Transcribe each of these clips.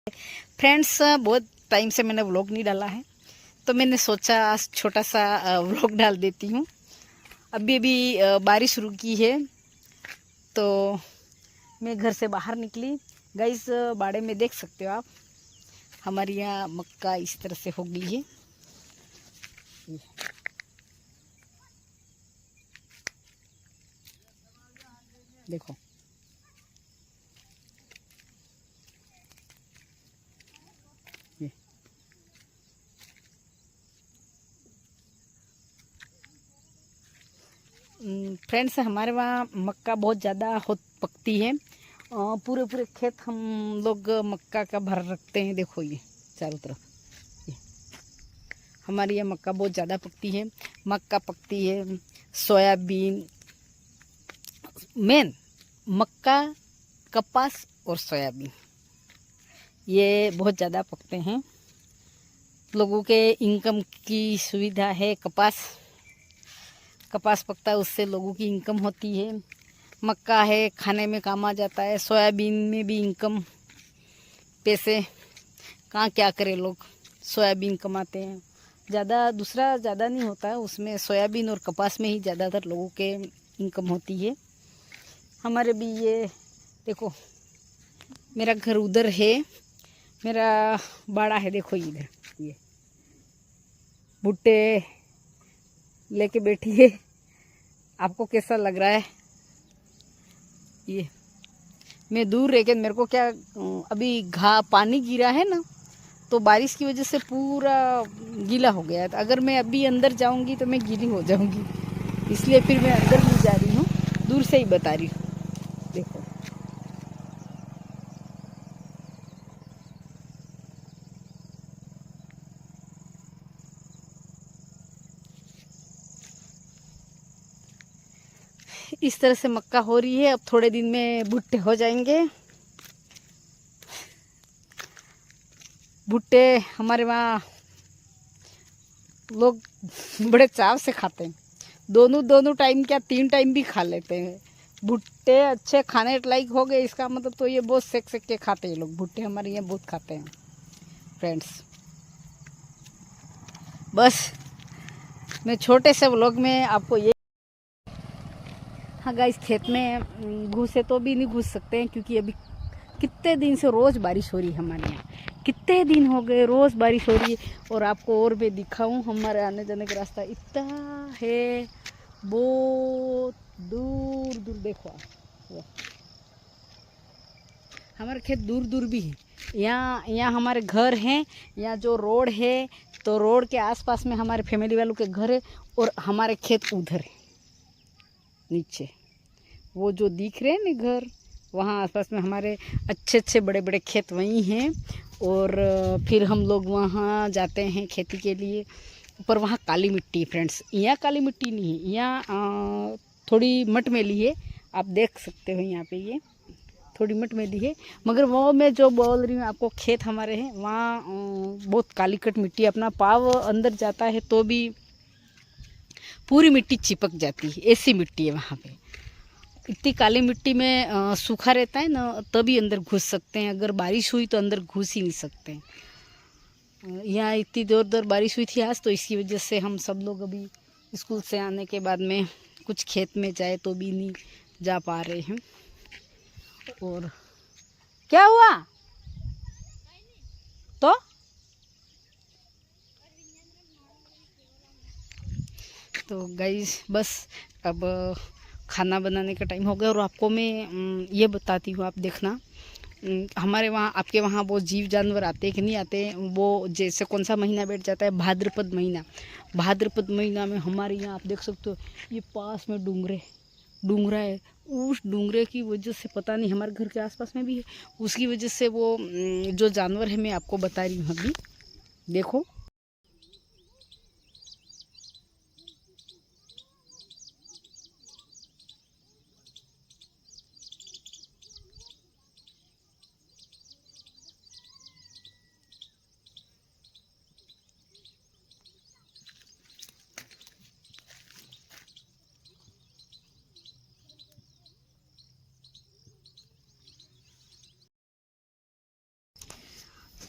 Friends, बहुत time से मैंने व्लॉग नहीं डाला है, तो मैंने सोचा आज छोटा सा व्लॉग डाल देती हूँ। अभी अभी बारिश रुकी है तो मैं घर से बाहर निकली। गाइस, बाड़े में देख सकते हो आप, हमारे यहाँ मक्का इस तरह से हो गई है। देखो, ये फ्रेंड्स, हमारे वहाँ मक्का बहुत ज़्यादा हो पकती है। पूरे पूरे खेत हम लोग मक्का का भर रखते हैं। देखो, ये चारों तरफ ये हमारे यहाँ मक्का बहुत ज़्यादा पकती है। मक्का पकती है, सोयाबीन, मेन मक्का, कपास और सोयाबीन, ये बहुत ज़्यादा पकते हैं। लोगों के इनकम की सुविधा है। कपास पकता है, उससे लोगों की इनकम होती है। मक्का है, खाने में काम आ जाता है। सोयाबीन में भी इनकम, पैसे कहाँ क्या करें लोग, सोयाबीन कमाते हैं। ज़्यादा दूसरा ज़्यादा नहीं होता है उसमें, सोयाबीन और कपास में ही ज़्यादातर लोगों के इनकम होती है। हमारे भी ये देखो, मेरा घर उधर है, मेरा बाड़ा है। देखो इधर ये भुट्टे लेके बैठी है। आपको कैसा लग रहा है? ये मैं दूर रह के, मेरे को क्या, अभी पानी गिरा है ना, तो बारिश की वजह से पूरा गीला हो गया है। तो अगर मैं अभी अंदर जाऊंगी तो मैं गीली हो जाऊंगी, इसलिए फिर मैं अंदर नहीं जा रही हूँ, दूर से ही बता रही हूँ। देखो, इस तरह से मक्का हो रही है। अब थोड़े दिन में भुट्टे हो जाएंगे। भुट्टे हमारे वहाँ लोग बड़े चाव से खाते हैं। दोनों टाइम, क्या 3 टाइम भी खा लेते हैं। भुट्टे अच्छे खाने लायक हो गए, इसका मतलब तो ये बहुत सेक सेक के खाते हैं लोग। भुट्टे हमारे यहाँ बहुत खाते हैं फ्रेंड्स। बस मैं छोटे से व्लॉग में आपको ये, हाँ गाइस, खेत में घुसे तो भी नहीं घुस सकते हैं, क्योंकि अभी कितने दिन से रोज़ बारिश हो रही है हमारे यहाँ। कितने दिन हो गए रोज़ बारिश हो रही है। और आपको और भी दिखाऊं, हमारे आने जाने का रास्ता इतना है, बहुत दूर दूर। देखो आप, वो हमारे खेत दूर दूर भी है। यहाँ हमारे घर हैं, यहाँ जो रोड है, तो रोड के आसपास में हमारे फैमिली वालों के घर है, और हमारे खेत उधर है नीचे, वो जो दिख रहे हैं ना घर, वहाँ आसपास में हमारे अच्छे अच्छे बड़े बड़े खेत वहीं हैं। और फिर हम लोग वहाँ जाते हैं खेती के लिए। पर वहाँ काली मिट्टी है फ्रेंड्स, यहाँ काली मिट्टी नहीं है, यहाँ थोड़ी मटमैली है। आप देख सकते हो यहाँ पे ये थोड़ी मटमैली है। मगर वो मैं जो बोल रही हूँ आपको, खेत हमारे हैं वहाँ बहुत काली कट मिट्टी है। अपना पाव अंदर जाता है तो भी पूरी मिट्टी चिपक जाती है, ऐसी मिट्टी है वहाँ पे। इतनी काली मिट्टी में सूखा रहता है ना, तभी अंदर घुस सकते हैं। अगर बारिश हुई तो अंदर घुस ही नहीं सकते हैं। यहाँ इतनी देर देर बारिश हुई थी आज, तो इसकी वजह से हम सब लोग अभी स्कूल से आने के बाद में कुछ खेत में जाए तो भी नहीं जा पा रहे हैं। और क्या हुआ तो गाइस, बस अब खाना बनाने का टाइम हो गया। और आपको मैं ये बताती हूँ, आप देखना, हमारे वहाँ, आपके वहाँ वो जीव जानवर आते हैं कि नहीं आते? वो जैसे कौन सा महीना बैठ जाता है, भाद्रपद महीना। भाद्रपद महीना में हमारे यहाँ आप देख सकते हो, ये पास में डूंगरा है। उस डूंगरे की वजह से, पता नहीं हमारे घर के आसपास में भी है, उसकी वजह से वो जो जानवर है, मैं आपको बता रही हूँ अभी। देखो,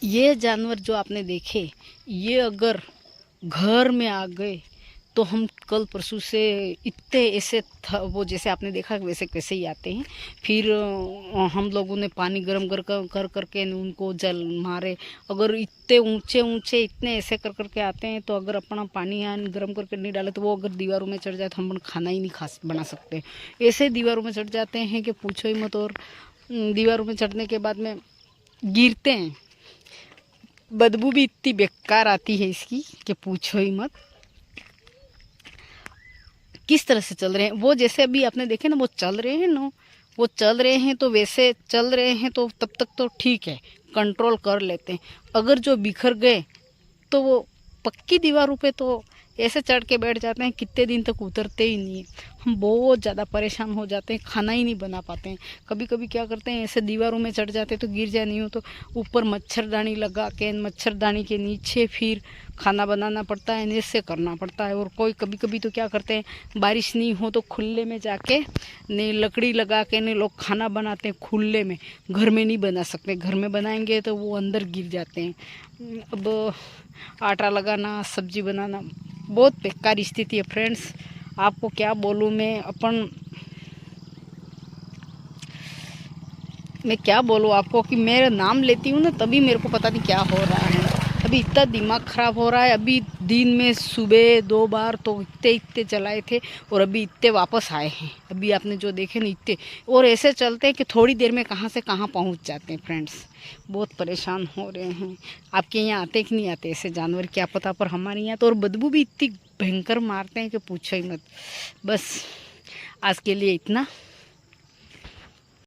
ये जानवर जो आपने देखे, ये अगर घर में आ गए तो हम कल परसों से इतने ऐसे वो जैसे आपने देखा वैसे कैसे ही आते हैं। फिर हम लोगों ने पानी गर्म कर करके उनको जल मारे। अगर इतने ऊंचे ऊंचे इतने ऐसे कर करके आते हैं, तो अगर अपना पानी यहाँ गर्म करके नहीं डाले तो वो अगर दीवारों में चढ़ जाए तो हम खाना ही नहीं बना सकते। ऐसे दीवारों में चढ़ जाते हैं कि पूछो ही मत। और दीवारों में चढ़ने के बाद में गिरते हैं, बदबू भी इतनी बेकार आती है इसकी कि पूछो ही मत। किस तरह से चल रहे हैं वो, जैसे अभी आपने देखे ना वो चल रहे हैं ना, वो चल रहे हैं तो वैसे चल रहे हैं तो तब तक तो ठीक है, कंट्रोल कर लेते हैं। अगर जो बिखर गए तो वो पक्की दीवारों पे तो ऐसे चढ़ के बैठ जाते हैं, कितने दिन तक उतरते ही नहीं है। हम बहुत ज़्यादा परेशान हो जाते हैं, खाना ही नहीं बना पाते हैं। कभी कभी क्या करते हैं, ऐसे दीवारों में चढ़ जाते तो गिर जाए नहीं हो तो ऊपर मच्छरदानी लगा के मच्छरदानी के नीचे फिर खाना बनाना पड़ता है, ऐसे करना पड़ता है। और कोई कभी कभी तो क्या करते हैं, बारिश नहीं हो तो खुले में जाके नहीं लकड़ी लगा के नहीं लोग खाना बनाते हैं खुले में। घर में नहीं बना सकते, घर में बनाएंगे तो वो अंदर गिर जाते हैं। अब आटा लगाना, सब्जी बनाना बहुत बेकार स्थिति है फ्रेंड्स। आपको क्या बोलूँ मैं क्या बोलूँ आपको कि मेरा नाम लेती हूँ ना तभी मेरे को पता नहीं क्या हो रहा है। अभी इतना दिमाग ख़राब हो रहा है। अभी दिन में सुबह 2 बार तो इतने चलाए थे और अभी इतने वापस आए हैं। अभी आपने जो देखे ना इतने, और ऐसे चलते हैं कि थोड़ी देर में कहाँ से कहाँ पहुँच जाते हैं फ्रेंड्स। बहुत परेशान हो रहे हैं। आपके यहाँ आते कि नहीं आते ऐसे जानवर क्या पता, पर हमारे यहाँ तो और बदबू भी इतनी भयंकर मारते हैं कि पूछो ही मत। बस आज के लिए इतना।